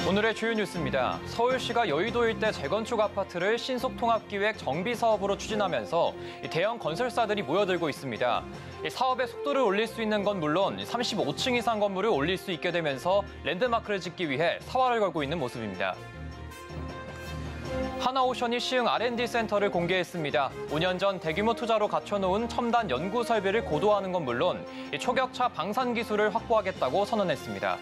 오늘의 주요 뉴스입니다. 서울시가 여의도 일대 재건축 아파트를 신속통합기획 정비사업으로 추진하면서 대형 건설사들이 모여들고 있습니다. 사업의 속도를 올릴 수 있는 건 물론 35층 이상 건물을 올릴 수 있게 되면서 랜드마크를 짓기 위해 사활을 걸고 있는 모습입니다. 하나오션이 시흥 R&D 센터를 공개했습니다. 5년 전 대규모 투자로 갖춰놓은 첨단 연구 설비를 고도화하는 건 물론 초격차 방산 기술을 확보하겠다고 선언했습니다.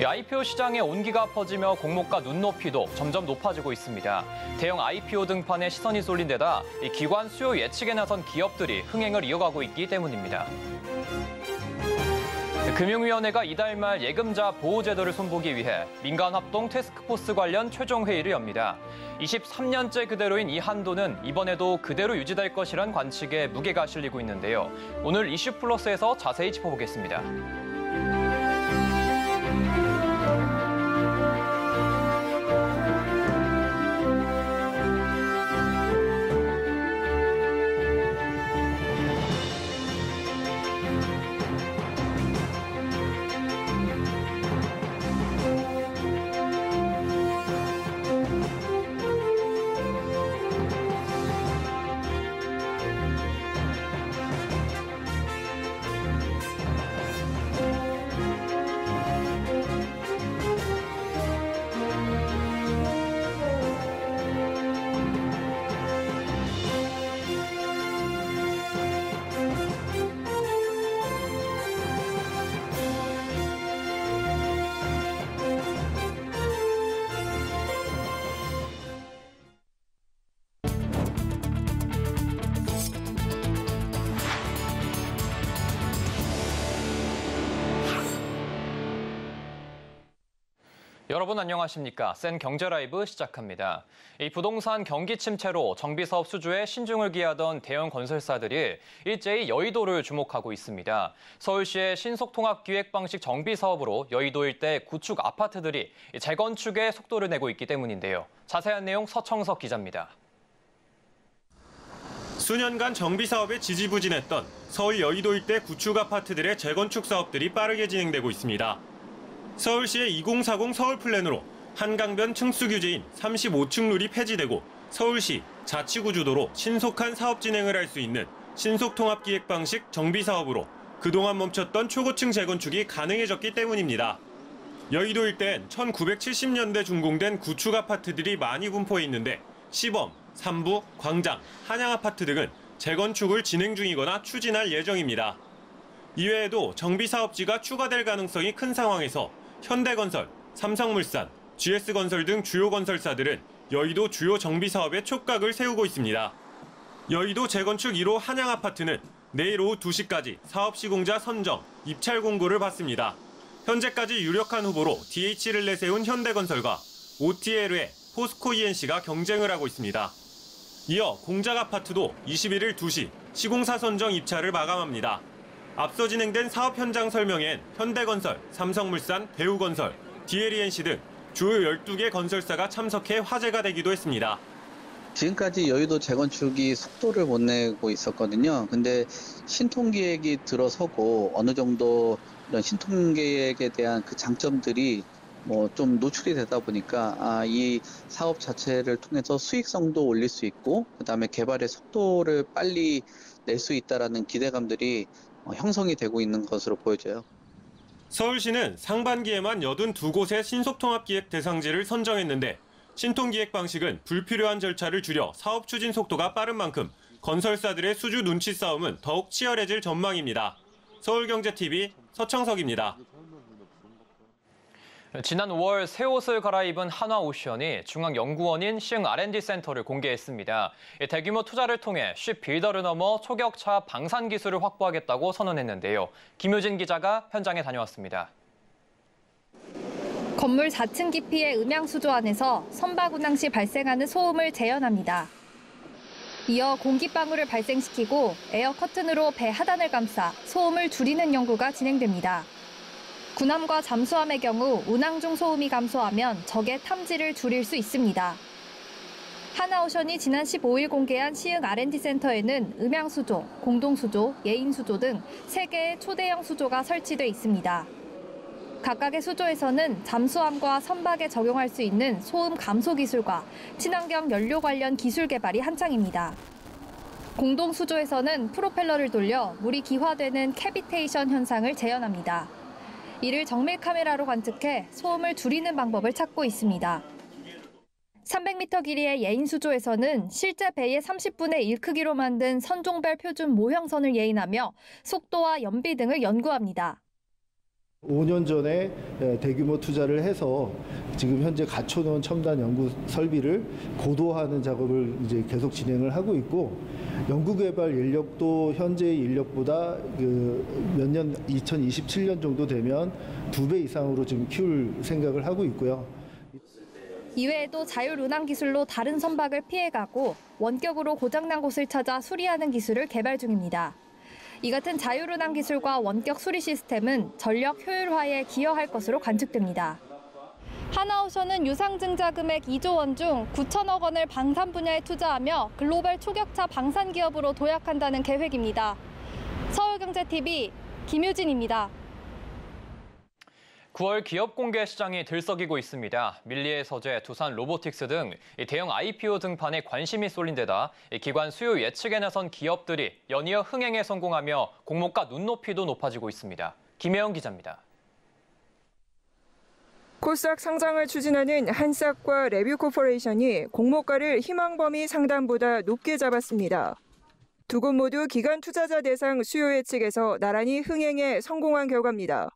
IPO 시장에 온기가 퍼지며 공모가 눈높이도 점점 높아지고 있습니다. 대형 IPO 등판에 시선이 쏠린 데다 기관 수요 예측에 나선 기업들이 흥행을 이어가고 있기 때문입니다. 금융위원회가 이달 말 예금자 보호제도를 손보기 위해 민간합동 태스크포스 관련 최종 회의를 엽니다. 23년째 그대로인 이 한도는 이번에도 그대로 유지될 것이란 관측에 무게가 실리고 있는데요. 오늘 이슈 플러스에서 자세히 짚어보겠습니다. 여러분 안녕하십니까? 센 경제라이브 시작합니다. 이 부동산 경기 침체로 정비사업 수주에 신중을 기하던 대형 건설사들이 일제히 여의도를 주목하고 있습니다. 서울시의 신속통합기획 방식 정비사업으로 여의도 일대 구축 아파트들이 재건축에 속도를 내고 있기 때문인데요. 자세한 내용 서청석 기자입니다. 수년간 정비사업에 지지부진했던 서울 여의도 일대 구축 아파트들의 재건축 사업들이 빠르게 진행되고 있습니다. 서울시의 2040 서울 플랜으로 한강변 층수 규제인 35층 룰이 폐지되고 서울시 자치구 주도로 신속한 사업 진행을 할 수 있는 신속통합기획 방식 정비사업으로 그동안 멈췄던 초고층 재건축이 가능해졌기 때문입니다. 여의도 일대엔 1970년대 준공된 구축 아파트들이 많이 분포해 있는데 시범, 삼부, 광장, 한양아파트 등은 재건축을 진행 중이거나 추진할 예정입니다. 이외에도 정비사업지가 추가될 가능성이 큰 상황에서 현대건설, 삼성물산, GS건설 등 주요 건설사들은 여의도 주요 정비사업에 촉각을 세우고 있습니다. 여의도 재건축 1호 한양아파트는 내일 오후 2시까지 사업시공자 선정, 입찰 공고를 받습니다. 현재까지 유력한 후보로 DH를 내세운 현대건설과 OTL의 포스코 ENC가 경쟁을 하고 있습니다. 이어 공작아파트도 21일 2시 시공사 선정 입찰을 마감합니다. 앞서 진행된 사업 현장 설명엔 현대건설, 삼성물산, 대우건설, DLENC 등 주요 12개 건설사가 참석해 화제가 되기도 했습니다. 지금까지 여의도 재건축이 속도를 못 내고 있었거든요. 근데 신통기획이 들어서고 어느 정도 이런 신통기획에 대한 그 장점들이 좀 노출이 되다 보니까 이 사업 자체를 통해서 수익성도 올릴 수 있고 그다음에 개발의 속도를 빨리 낼 수 있다라는 기대감들이 형성이 되고 있는 것으로 보여져요. 서울시는 상반기에만 82곳의 신속통합기획 대상지를 선정했는데 신통기획 방식은 불필요한 절차를 줄여 사업 추진 속도가 빠른 만큼 건설사들의 수주 눈치 싸움은 더욱 치열해질 전망입니다. 서울경제TV 서청석입니다. 지난 5월 새 옷을 갈아입은 한화오션이 중앙연구원인 시흥 R&D 센터를 공개했습니다. 대규모 투자를 통해 쉽빌더를 넘어 초격차 방산 기술을 확보하겠다고 선언했는데요. 김효진 기자가 현장에 다녀왔습니다. 건물 4층 깊이의 음향수조 안에서 선박 운항 시 발생하는 소음을 재현합니다. 이어 공기방울을 발생시키고 에어 커튼으로 배 하단을 감싸 소음을 줄이는 연구가 진행됩니다. 군함과 잠수함의 경우 운항 중 소음이 감소하면 적의 탐지를 줄일 수 있습니다. 하나오션이 지난 15일 공개한 시흥 R&D 센터에는 음향수조, 공동수조, 예인수조 등 3개의 초대형 수조가 설치돼 있습니다. 각각의 수조에서는 잠수함과 선박에 적용할 수 있는 소음 감소 기술과 친환경 연료 관련 기술 개발이 한창입니다. 공동 수조에서는 프로펠러를 돌려 물이 기화되는 캐비테이션 현상을 재현합니다. 이를 정밀 카메라로 관측해 소음을 줄이는 방법을 찾고 있습니다. 300m 길이의 예인 수조에서는 실제 배의 30분의 1 크기로 만든 선종별 표준 모형선을 예인하며 속도와 연비 등을 연구합니다. 5년 전에 대규모 투자를 해서 지금 현재 갖춰놓은 첨단 연구 설비를 고도화하는 작업을 이제 계속 진행을 하고 있고, 연구개발 인력도 현재의 인력보다 몇 년, 2027년 정도 되면 2배 이상으로 지금 키울 생각을 하고 있고요. 이외에도 자율운항 기술로 다른 선박을 피해가고 원격으로 고장난 곳을 찾아 수리하는 기술을 개발 중입니다. 이 같은 자율운항 기술과 원격 수리 시스템은 전력 효율화에 기여할 것으로 관측됩니다. 하나오션은 유상증자 금액 2조 원 중 9천억 원을 방산 분야에 투자하며 글로벌 초격차 방산 기업으로 도약한다는 계획입니다. 서울경제TV 김유진입니다. 9월 기업 공개 시장이 들썩이고 있습니다. 밀리의 서재, 두산 로보틱스 등 대형 IPO 등판에 관심이 쏠린 데다 기관 수요 예측에 나선 기업들이 연이어 흥행에 성공하며 공모가 눈높이도 높아지고 있습니다. 김혜영 기자입니다. 코스닥 상장을 추진하는 한싹과 레뷰코퍼레이션이 공모가를 희망 범위 상단보다 높게 잡았습니다. 두 곳 모두 기관 투자자 대상 수요 예측에서 나란히 흥행에 성공한 결과입니다.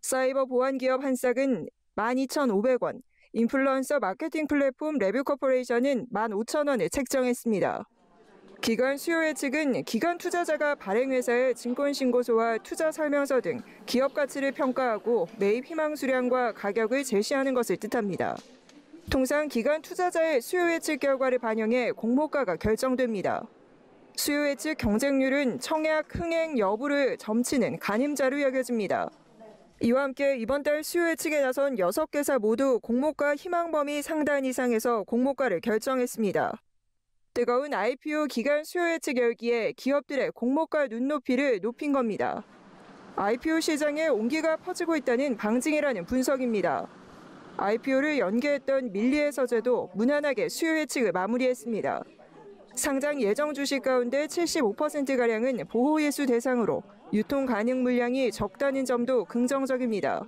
사이버 보안 기업 한싹은 12,500원, 인플루언서 마케팅 플랫폼 레뷰코퍼레이션은 15,000원에 책정했습니다. 기관 수요 예측은 기관 투자자가 발행회사의 증권신고서와 투자 설명서 등 기업 가치를 평가하고 매입 희망 수량과 가격을 제시하는 것을 뜻합니다. 통상 기관 투자자의 수요 예측 결과를 반영해 공모가가 결정됩니다. 수요 예측 경쟁률은 청약 흥행 여부를 점치는 가늠자로 여겨집니다. 이와 함께 이번 달 수요 예측에 나선 6개사 모두 공모가 희망 범위 상단 이상에서 공모가를 결정했습니다. 뜨거운 IPO 기간 수요 예측 열기에 기업들의 공모가 눈높이를 높인 겁니다. IPO 시장에 온기가 퍼지고 있다는 방증이라는 분석입니다. IPO를 연계했던 밀리의 서재도 무난하게 수요 예측을 마무리했습니다. 상장 예정 주식 가운데 75%가량은 보호예수 대상으로 유통 가능 물량이 적다는 점도 긍정적입니다.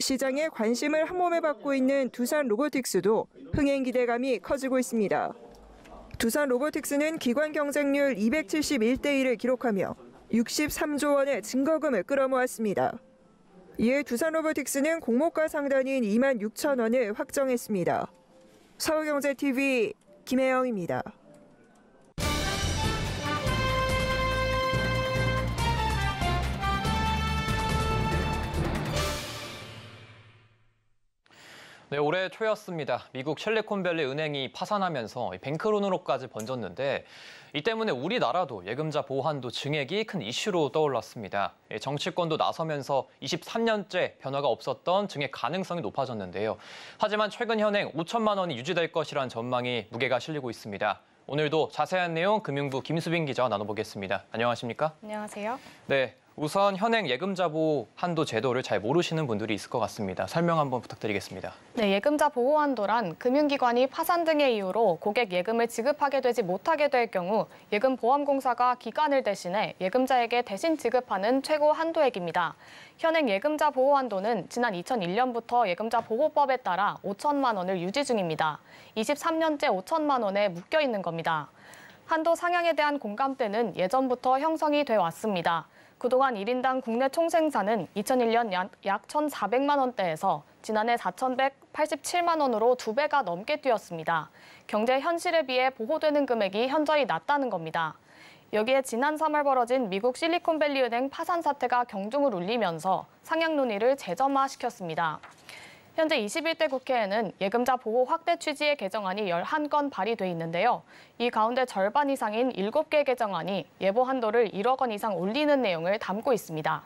시장의 관심을 한몸에 받고 있는 두산 로보틱스도 흥행 기대감이 커지고 있습니다. 두산 로보틱스는 기관 경쟁률 271대1을 기록하며 63조 원의 증거금을 끌어모았습니다. 이에 두산 로보틱스는 공모가 상단인 26,000원을 확정했습니다. 서울경제TV 김혜영입니다. 네, 올해 초였습니다. 미국 실리콘밸리 은행이 파산하면서 뱅크론으로까지 번졌는데 이 때문에 우리나라도 예금자 보호한도 증액이 큰 이슈로 떠올랐습니다. 정치권도 나서면서 23년째 변화가 없었던 증액 가능성이 높아졌는데요. 하지만 최근 현행 5천만 원이 유지될 것이란 전망이 무게가 실리고 있습니다. 오늘도 자세한 내용 금융부 김수빈 기자와 나눠보겠습니다. 안녕하십니까? 안녕하세요. 네. 우선 현행 예금자 보호 한도 제도를 잘 모르시는 분들이 있을 것 같습니다. 설명 한번 부탁드리겠습니다. 네, 예금자 보호 한도란 금융기관이 파산 등의 이유로 고객 예금을 지급하게 되지 못하게 될 경우 예금보험공사가 기관을 대신해 예금자에게 대신 지급하는 최고 한도액입니다. 현행 예금자 보호 한도는 지난 2001년부터 예금자 보호법에 따라 5천만 원을 유지 중입니다. 23년째 5천만 원에 묶여 있는 겁니다. 한도 상향에 대한 공감대는 예전부터 형성이 돼 왔습니다. 그동안 1인당 국내 총생산은 2001년 약 1,400만 원대에서 지난해 4,187만 원으로 2배가 넘게 뛰었습니다. 경제 현실에 비해 보호되는 금액이 현저히 낮다는 겁니다. 여기에 지난 3월 벌어진 미국 실리콘밸리 은행 파산 사태가 경중을 울리면서 상향 논의를 재점화시켰습니다. 현재 21대 국회에는 예금자 보호 확대 취지의 개정안이 11건 발의돼 있는데요. 이 가운데 절반 이상인 7개 개정안이 예보 한도를 1억 원 이상 올리는 내용을 담고 있습니다.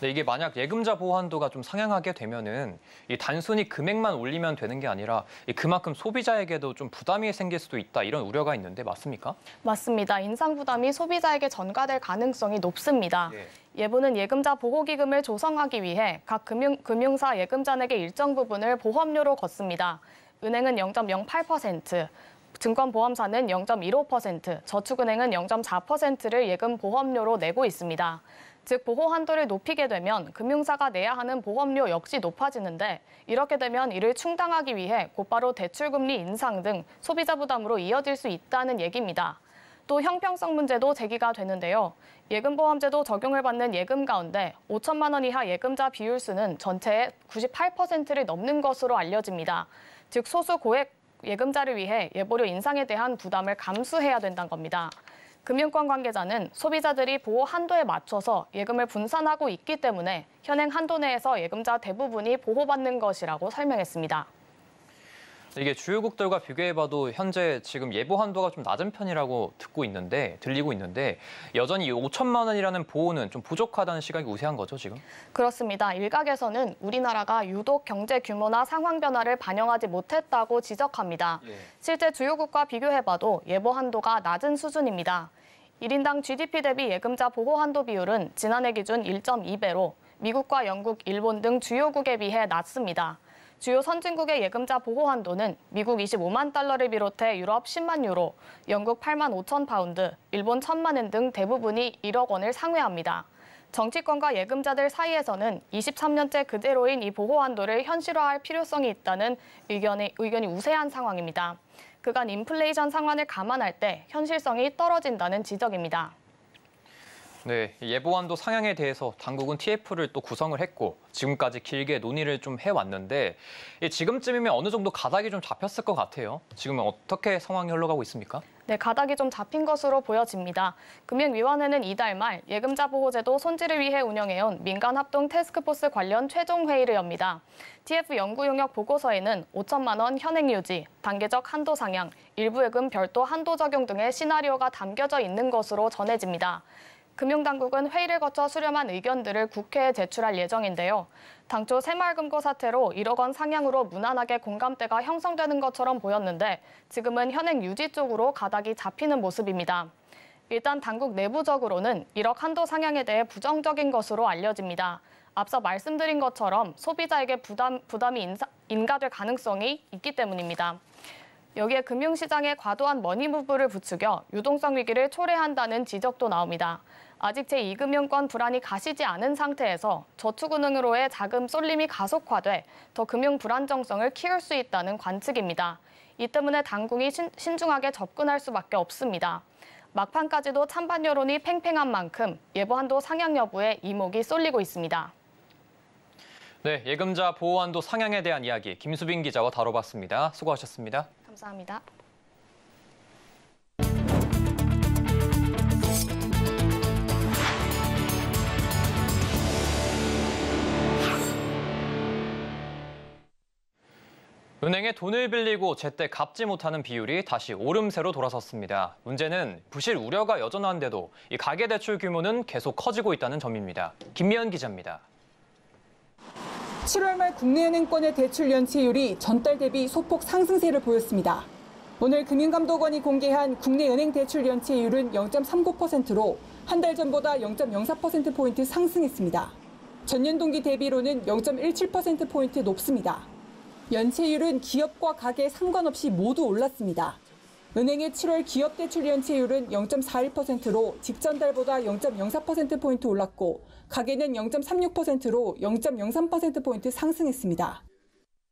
네, 이게 만약 예금자 보호 한도가 좀 상향하게 되면은 이 단순히 금액만 올리면 되는 게 아니라 그만큼 소비자에게도 좀 부담이 생길 수도 있다 이런 우려가 있는데 맞습니까? 맞습니다. 인상 부담이 소비자에게 전가될 가능성이 높습니다. 예보는 예금자 보호기금을 조성하기 위해 각 금융사 예금자에게 일정 부분을 보험료로 걷습니다. 은행은 0.08%, 증권보험사는 0.15%, 저축은행은 0.4%를 예금 보험료로 내고 있습니다. 즉 보호 한도를 높이게 되면 금융사가 내야 하는 보험료 역시 높아지는데 이렇게 되면 이를 충당하기 위해 곧바로 대출금리 인상 등 소비자 부담으로 이어질 수 있다는 얘기입니다. 또 형평성 문제도 제기가 되는데요. 예금보험제도 적용을 받는 예금 가운데 5천만 원 이하 예금자 비율수는 전체의 98%를 넘는 것으로 알려집니다. 즉 소수 고액 예금자를 위해 예보료 인상에 대한 부담을 감수해야 된다는 겁니다. 금융권 관계자는 소비자들이 보호 한도에 맞춰서 예금을 분산하고 있기 때문에 현행 한도 내에서 예금자 대부분이 보호받는 것이라고 설명했습니다. 이게 주요국들과 비교해봐도 현재 지금 예보 한도가 좀 낮은 편이라고 들리고 있는데 여전히 5천만 원이라는 보호는 좀 부족하다는 시각이 우세한 거죠, 지금? 그렇습니다. 일각에서는 우리나라가 유독 경제 규모나 상황 변화를 반영하지 못했다고 지적합니다. 실제 주요국과 비교해봐도 예보 한도가 낮은 수준입니다. 1인당 GDP 대비 예금자 보호 한도 비율은 지난해 기준 1.2배로 미국과 영국, 일본 등 주요국에 비해 낮습니다. 주요 선진국의 예금자 보호 한도는 미국 25만 달러를 비롯해 유럽 10만 유로, 영국 8만 5천 파운드, 일본 1천만 엔 등 대부분이 1억 원을 상회합니다. 정치권과 예금자들 사이에서는 23년째 그대로인 이 보호 한도를 현실화할 필요성이 있다는 의견이 우세한 상황입니다. 그간 인플레이션 상황을 감안할 때 현실성이 떨어진다는 지적입니다. 네, 예보 한도 상향에 대해서 당국은 TF를 또 구성을 했고 지금까지 길게 논의를 좀 해왔는데 지금쯤이면 어느 정도 가닥이 좀 잡혔을 것 같아요. 지금은 어떻게 상황이 흘러가고 있습니까? 네, 가닥이 좀 잡힌 것으로 보여집니다. 금융위원회는 이달 말 예금자 보호제도 손질을 위해 운영해온 민간합동 태스크포스 관련 최종 회의를 엽니다. TF 연구 용역 보고서에는 5천만 원 현행 유지, 단계적 한도 상향, 일부 예금 별도 한도 적용 등의 시나리오가 담겨져 있는 것으로 전해집니다. 금융당국은 회의를 거쳐 수렴한 의견들을 국회에 제출할 예정인데요. 당초 새마을금고 사태로 1억 원 상향으로 무난하게 공감대가 형성되는 것처럼 보였는데 지금은 현행 유지 쪽으로 가닥이 잡히는 모습입니다. 일단 당국 내부적으로는 1억 한도 상향에 대해 부정적인 것으로 알려집니다. 앞서 말씀드린 것처럼 소비자에게 부담이 인가될 가능성이 있기 때문입니다. 여기에 금융시장에 과도한 머니무브를 부추겨 유동성 위기를 초래한다는 지적도 나옵니다. 아직 제2금융권 불안이 가시지 않은 상태에서 저축은행으로의 자금 쏠림이 가속화돼 더 금융 불안정성을 키울 수 있다는 관측입니다. 이 때문에 당국이 신중하게 접근할 수밖에 없습니다. 막판까지도 찬반 여론이 팽팽한 만큼 예보 한도 상향 여부에 이목이 쏠리고 있습니다. 네, 예금자 보호 한도 상향에 대한 이야기 김수빈 기자와 다뤄봤습니다. 수고하셨습니다. 감사합니다. 은행에 돈을 빌리고 제때 갚지 못하는 비율이 다시 오름세로 돌아섰습니다. 문제는 부실 우려가 여전한데도 이 가계대출 규모는 계속 커지고 있다는 점입니다. 김미연 기자입니다. 7월 말 국내은행권의 대출 연체율이 전달 대비 소폭 상승세를 보였습니다. 오늘 금융감독원이 공개한 국내 은행 대출 연체율은 0.39%로 한 달 전보다 0.04%포인트 상승했습니다. 전년 동기 대비로는 0.17%포인트 높습니다. 연체율은 기업과 가계 상관없이 모두 올랐습니다. 은행의 7월 기업 대출 연체율은 0.41%로 직전 달보다 0.04%포인트 올랐고 가계는 0.36%로 0.03%포인트 상승했습니다.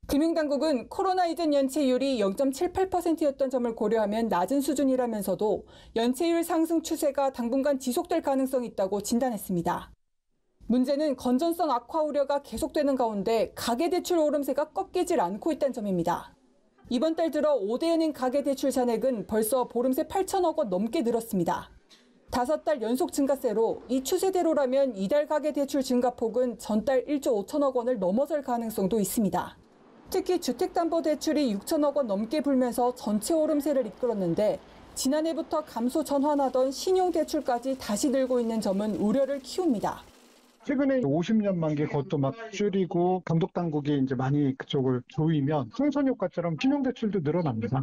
금융당국은 코로나 이전 연체율이 0.78%였던 점을 고려하면 낮은 수준이라면서도 연체율 상승 추세가 당분간 지속될 가능성이 있다고 진단했습니다. 문제는 건전성 악화 우려가 계속되는 가운데 가계대출 오름세가 꺾이질 않고 있다는 점입니다. 이번 달 들어 5대 은행 가계대출 잔액은 벌써 보름새 8천억 원 넘게 늘었습니다. 5달 연속 증가세로 이 추세대로라면 이달 가계대출 증가폭은 전달 1조 5천억 원을 넘어설 가능성도 있습니다. 특히 주택담보대출이 6천억 원 넘게 불면서 전체 오름세를 이끌었는데 지난해부터 감소 전환하던 신용대출까지 다시 늘고 있는 점은 우려를 키웁니다. 최근에 50년 만기 그것도 막 줄이고 감독 당국이 이제 많이 그쪽을 조이면 풍선 효과처럼 신용대출도 늘어납니다.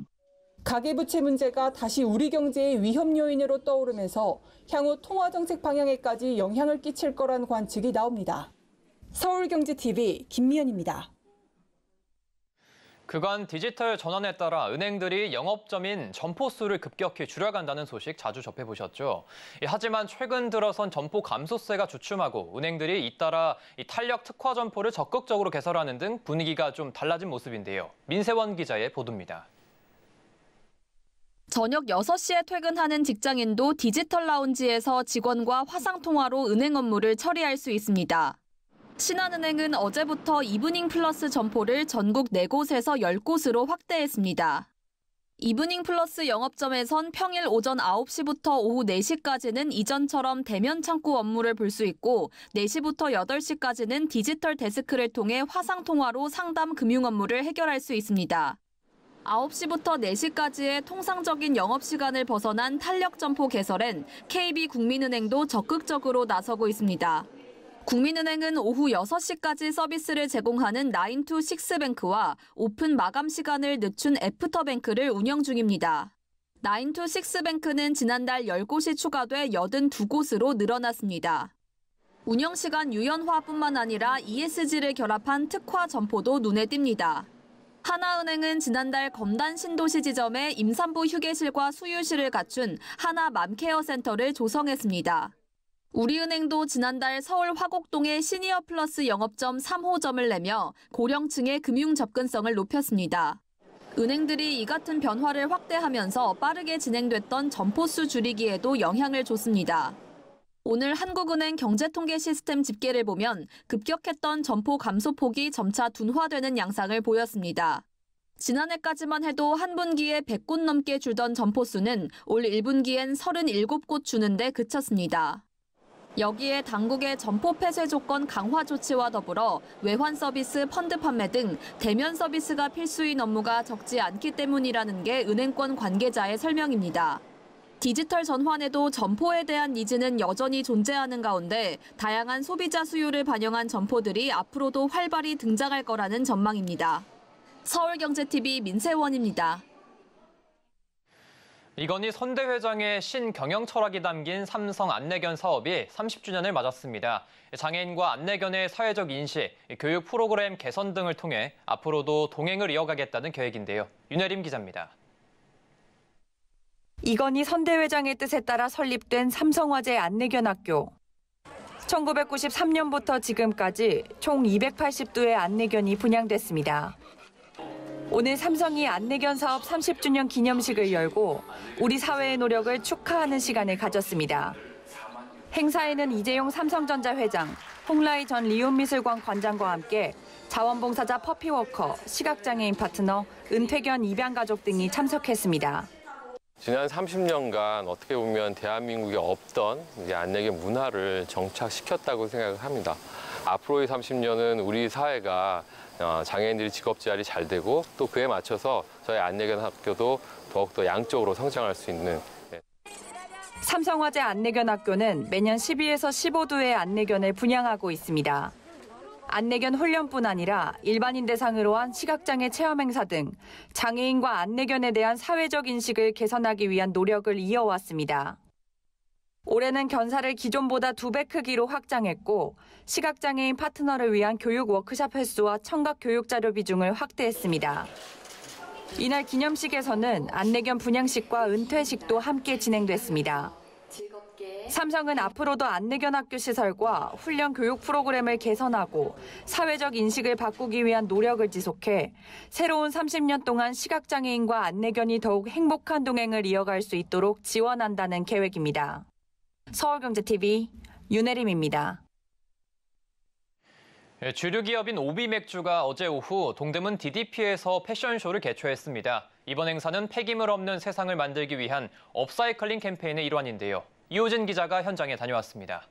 가계부채 문제가 다시 우리 경제의 위험 요인으로 떠오르면서 향후 통화정책 방향에까지 영향을 끼칠 거란 관측이 나옵니다. 서울경제TV 김미연입니다. 그간 디지털 전환에 따라 은행들이 영업점인 점포 수를 급격히 줄여간다는 소식 자주 접해보셨죠? 하지만 최근 들어선 점포 감소세가 주춤하고 은행들이 잇따라 탄력 특화 점포를 적극적으로 개설하는 등 분위기가 좀 달라진 모습인데요. 민세원 기자의 보도입니다. 저녁 6시에 퇴근하는 직장인도 디지털 라운지에서 직원과 화상통화로 은행 업무를 처리할 수 있습니다. 신한은행은 어제부터 이브닝 플러스 점포를 전국 4곳에서 10곳으로 확대했습니다. 이브닝 플러스 영업점에선 평일 오전 9시부터 오후 4시까지는 이전처럼 대면 창구 업무를 볼 수 있고 4시부터 8시까지는 디지털 데스크를 통해 화상통화로 상담 금융 업무를 해결할 수 있습니다. 9시부터 4시까지의 통상적인 영업시간을 벗어난 탄력 점포 개설엔 KB국민은행도 적극적으로 나서고 있습니다. 국민은행은 오후 6시까지 서비스를 제공하는 9to6뱅크와 오픈 마감 시간을 늦춘 애프터뱅크를 운영 중입니다. 9to6뱅크는 지난달 10곳이 추가돼 82곳으로 늘어났습니다. 운영시간 유연화뿐만 아니라 ESG를 결합한 특화 점포도 눈에 띕니다. 하나은행은 지난달 검단 신도시 지점에 임산부 휴게실과 수유실을 갖춘 하나 맘케어 센터를 조성했습니다. 우리은행도 지난달 서울 화곡동에 시니어 플러스 영업점 3호점을 내며 고령층의 금융 접근성을 높였습니다. 은행들이 이 같은 변화를 확대하면서 빠르게 진행됐던 점포수 줄이기에도 영향을 줬습니다. 오늘 한국은행 경제통계시스템 집계를 보면 급격했던 점포 감소폭이 점차 둔화되는 양상을 보였습니다. 지난해까지만 해도 한 분기에 100곳 넘게 줄던 점포 수는 올 1분기엔 37곳 주는데 그쳤습니다. 여기에 당국의 점포 폐쇄 조건 강화 조치와 더불어 외환 서비스, 펀드 판매 등 대면 서비스가 필수인 업무가 적지 않기 때문이라는 게 은행권 관계자의 설명입니다. 디지털 전환에도 점포에 대한 니즈는 여전히 존재하는 가운데 다양한 소비자 수요를 반영한 점포들이 앞으로도 활발히 등장할 거라는 전망입니다. 서울경제TV 민세원입니다. 이건희 선대 회장의 신경영 철학이 담긴 삼성 안내견 사업이 30주년을 맞았습니다. 장애인과 안내견의 사회적 인식, 교육 프로그램 개선 등을 통해 앞으로도 동행을 이어가겠다는 계획인데요. 윤혜림 기자입니다. 이건희 선대 회장의 뜻에 따라 설립된 삼성화재 안내견 학교. 1993년부터 지금까지 총 280두의 안내견이 분양됐습니다. 오늘 삼성이 안내견 사업 30주년 기념식을 열고 우리 사회의 노력을 축하하는 시간을 가졌습니다. 행사에는 이재용 삼성전자 회장, 홍라희 전 리온미술관 관장과 함께 자원봉사자 퍼피워커, 시각장애인 파트너, 은퇴견 입양가족 등이 참석했습니다. 지난 30년간 어떻게 보면 대한민국에 없던 안내견 문화를 정착시켰다고 생각을 합니다. 앞으로의 30년은 우리 사회가 장애인들이 직업재활이 잘 되고 또 그에 맞춰서 저희 안내견 학교도 더욱더 양적으로 성장할 수 있는. 삼성화재 안내견 학교는 매년 12에서 15두의 안내견을 분양하고 있습니다. 안내견 훈련뿐 아니라 일반인 대상으로 한 시각장애 체험 행사 등 장애인과 안내견에 대한 사회적 인식을 개선하기 위한 노력을 이어왔습니다. 올해는 견사를 기존보다 2배 크기로 확장했고 시각장애인 파트너를 위한 교육 워크숍 횟수와 청각 교육 자료 비중을 확대했습니다. 이날 기념식에서는 안내견 분양식과 은퇴식도 함께 진행됐습니다. 삼성은 앞으로도 안내견 학교 시설과 훈련 교육 프로그램을 개선하고 사회적 인식을 바꾸기 위한 노력을 지속해 새로운 30년 동안 시각장애인과 안내견이 더욱 행복한 동행을 이어갈 수 있도록 지원한다는 계획입니다. 서울경제TV 윤혜림입니다. 주류 기업인 오비맥주가 어제 오후 동대문 DDP에서 패션쇼를 개최했습니다. 이번 행사는 폐기물 없는 세상을 만들기 위한 업사이클링 캠페인의 일환인데요. 이호진 기자가 현장에 다녀왔습니다.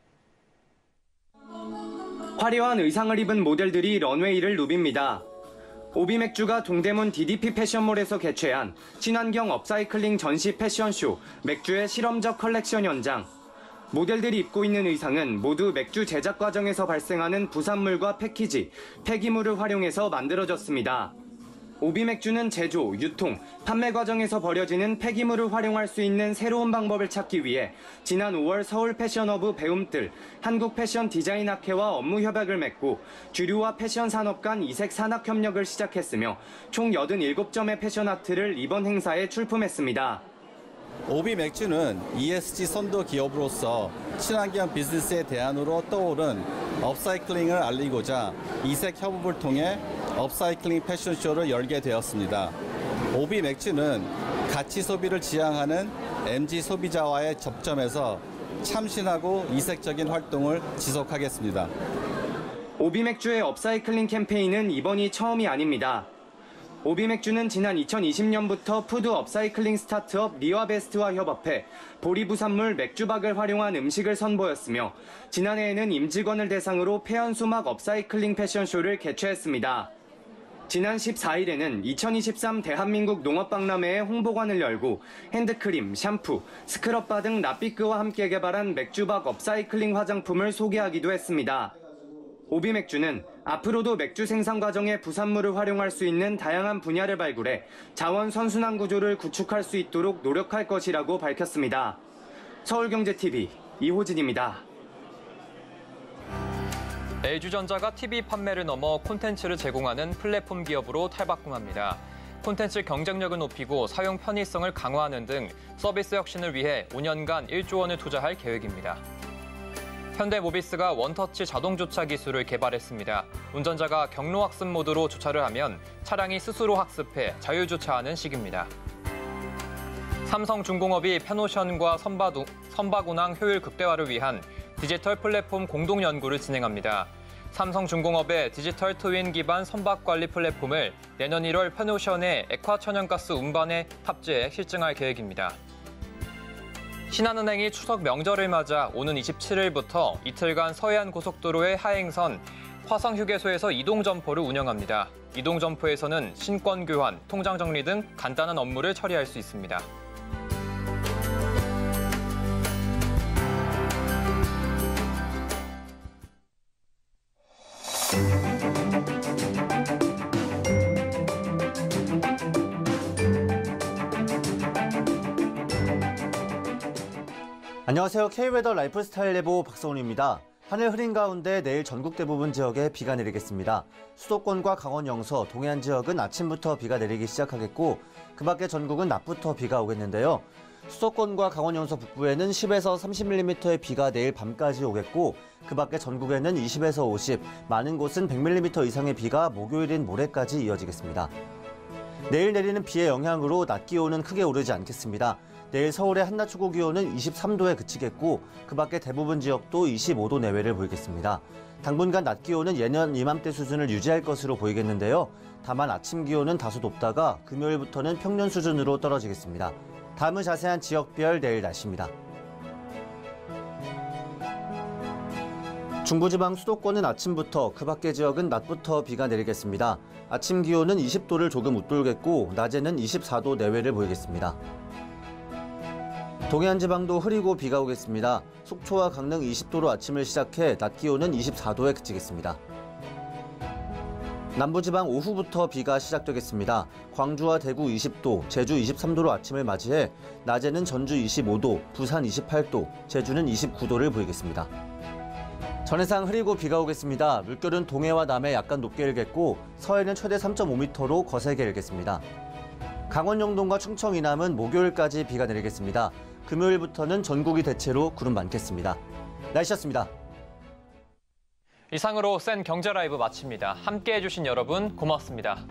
화려한 의상을 입은 모델들이 런웨이를 누빕니다. 오비맥주가 동대문 DDP 패션몰에서 개최한 친환경 업사이클링 전시 패션쇼 맥주의 실험적 컬렉션 현장. 모델들이 입고 있는 의상은 모두 맥주 제작 과정에서 발생하는 부산물과 패키지, 폐기물을 활용해서 만들어졌습니다. 오비맥주는 제조, 유통, 판매 과정에서 버려지는 폐기물을 활용할 수 있는 새로운 방법을 찾기 위해 지난 5월 서울 패션허브 배움뜰, 한국패션디자인학회와 업무 협약을 맺고 주류와 패션 산업 간 이색 산학 협력을 시작했으며 총 87점의 패션 아트를 이번 행사에 출품했습니다. 오비맥주는 ESG 선도 기업으로서 친환경 비즈니스의 대안으로 떠오른 업사이클링을 알리고자 이색 협업을 통해 업사이클링 패션쇼를 열게 되었습니다. 오비맥주는 가치 소비를 지향하는 MZ 소비자와의 접점에서 참신하고 이색적인 활동을 지속하겠습니다. 오비맥주의 업사이클링 캠페인은 이번이 처음이 아닙니다. 오비맥주는 지난 2020년부터 푸드 업사이클링 스타트업 리와베스트와 협업해 보리부산물 맥주박을 활용한 음식을 선보였으며 지난해에는 임직원을 대상으로 폐연수막 업사이클링 패션쇼를 개최했습니다. 지난 14일에는 2023 대한민국 농업박람회의 홍보관을 열고 핸드크림, 샴푸, 스크럽바 등 라피크와 함께 개발한 맥주박 업사이클링 화장품을 소개하기도 했습니다. 오비맥주는 앞으로도 맥주 생산 과정에 부산물을 활용할 수 있는 다양한 분야를 발굴해 자원 선순환 구조를 구축할 수 있도록 노력할 것이라고 밝혔습니다. 서울경제TV 이호진입니다. LG전자가 TV 판매를 넘어 콘텐츠를 제공하는 플랫폼 기업으로 탈바꿈합니다. 콘텐츠 경쟁력을 높이고 사용 편의성을 강화하는 등 서비스 혁신을 위해 5년간 1조 원을 투자할 계획입니다. 현대모비스가 원터치 자동주차 기술을 개발했습니다. 운전자가 경로학습 모드로 주차를 하면 차량이 스스로 학습해 자율주차하는 식입니다. 삼성중공업이 페노션과 선박운항 효율 극대화를 위한 디지털 플랫폼 공동 연구를 진행합니다. 삼성중공업의 디지털 트윈 기반 선박관리 플랫폼을 내년 1월 페노션의 액화천연가스 운반에 탑재해 실증할 계획입니다. 신한은행이 추석 명절을 맞아 오는 27일부터 이틀간 서해안 고속도로의 하행선 화성휴게소에서 이동점포를 운영합니다. 이동점포에서는 신권 교환, 통장 정리 등 간단한 업무를 처리할 수 있습니다. 안녕하세요. K웨더 라이프스타일 예보 박성훈입니다. 하늘 흐린 가운데 내일 전국 대부분 지역에 비가 내리겠습니다. 수도권과 강원 영서, 동해안 지역은 아침부터 비가 내리기 시작하겠고 그 밖에 전국은 낮부터 비가 오겠는데요. 수도권과 강원 영서 북부에는 10에서 30mm의 비가 내일 밤까지 오겠고 그 밖에 전국에는 20에서 50, 많은 곳은 100mm 이상의 비가 목요일인 모레까지 이어지겠습니다. 내일 내리는 비의 영향으로 낮 기온은 크게 오르지 않겠습니다. 내일 서울의 한낮 최고 기온은 23도에 그치겠고 그 밖에 대부분 지역도 25도 내외를 보이겠습니다. 당분간 낮 기온은 예년 이맘때 수준을 유지할 것으로 보이겠는데요. 다만 아침 기온은 다소 높다가 금요일부터는 평년 수준으로 떨어지겠습니다. 다음은 자세한 지역별 내일 날씨입니다. 중부지방 수도권은 아침부터 그 밖의 지역은 낮부터 비가 내리겠습니다. 아침 기온은 20도를 조금 웃돌겠고 낮에는 24도 내외를 보이겠습니다. 동해안 지방도 흐리고 비가 오겠습니다. 속초와 강릉 20도로 아침을 시작해 낮 기온은 24도에 그치겠습니다. 남부지방 오후부터 비가 시작되겠습니다. 광주와 대구 20도, 제주 23도로 아침을 맞이해 낮에는 전주 25도, 부산 28도, 제주는 29도를 보이겠습니다. 전해상 흐리고 비가 오겠습니다. 물결은 동해와 남해 약간 높게 일겠고 서해는 최대 3.5m로 거세게 일겠습니다. 강원 영동과 충청 이남은 목요일까지 비가 내리겠습니다. 금요일부터는 전국이 대체로 구름 많겠습니다. 날씨였습니다. 이상으로 센 경제 라이브 마칩니다. 함께해 주신 여러분 고맙습니다.